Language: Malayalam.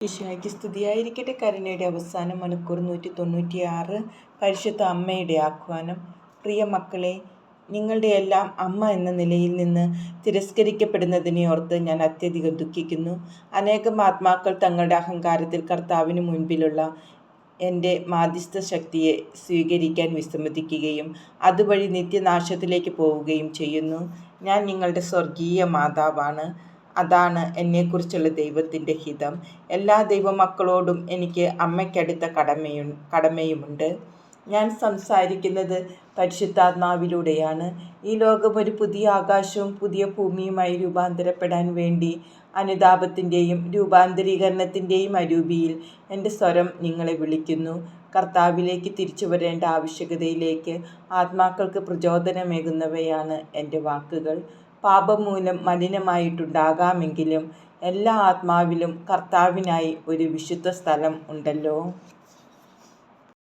ഈശോയ്ക്ക് സ്തുതിയായിരിക്കട്ടെ. കരുണയുടെ അവസാന മണിക്കൂർ 196. പരിശുദ്ധ അമ്മയുടെ ആഹ്വാനം. പ്രിയ മക്കളെ, നിങ്ങളുടെ എല്ലാം അമ്മ എന്ന നിലയിൽ നിന്ന് തിരസ്കരിക്കപ്പെടുന്നതിനെ ഓർത്ത് ഞാൻ അത്യധികം ദുഃഖിക്കുന്നു. അനേകം ആത്മാക്കൾ തങ്ങളുടെ അഹങ്കാരത്തിൽ കർത്താവിന് മുൻപിലുള്ള എൻ്റെ മാധ്യസ്ഥ ശക്തിയെ സ്വീകരിക്കാൻ വിസമ്മതിക്കുകയും അതുവഴി നിത്യനാശത്തിലേക്ക് പോവുകയും ചെയ്യുന്നു. ഞാൻ നിങ്ങളുടെ സ്വർഗീയ മാതാവാണ്. അതാണ് എന്നെക്കുറിച്ചുള്ള ദൈവത്തിൻ്റെ ഹിതം. എല്ലാ ദൈവമക്കളോടും എനിക്ക് അമ്മയ്ക്കടുത്ത കടമയുമുണ്ട്. ഞാൻ സംസാരിക്കുന്നത് പരിശുദ്ധാത്മാവിലൂടെയാണ്. ഈ ലോകം ഒരു പുതിയ ആകാശവും പുതിയ ഭൂമിയുമായി രൂപാന്തരപ്പെടാൻ വേണ്ടി അനുതാപത്തിൻ്റെയും രൂപാന്തരീകരണത്തിൻ്റെയും അരൂപിയിൽ എൻ്റെ സ്വരം നിങ്ങളെ വിളിക്കുന്നു. കർത്താവിലേക്ക് തിരിച്ചു വരേണ്ട ആവശ്യകതയിലേക്ക് ആത്മാക്കൾക്ക് പ്രചോദനമേകുന്നവയാണ് എൻ്റെ വാക്കുകൾ. പാപം മൂലം മലിനമായിട്ടുണ്ടാകാമെങ്കിലും എല്ലാ ആത്മാവിലും കർത്താവിനായി ഒരു വിശുദ്ധ സ്ഥലം ഉണ്ടല്ലോ.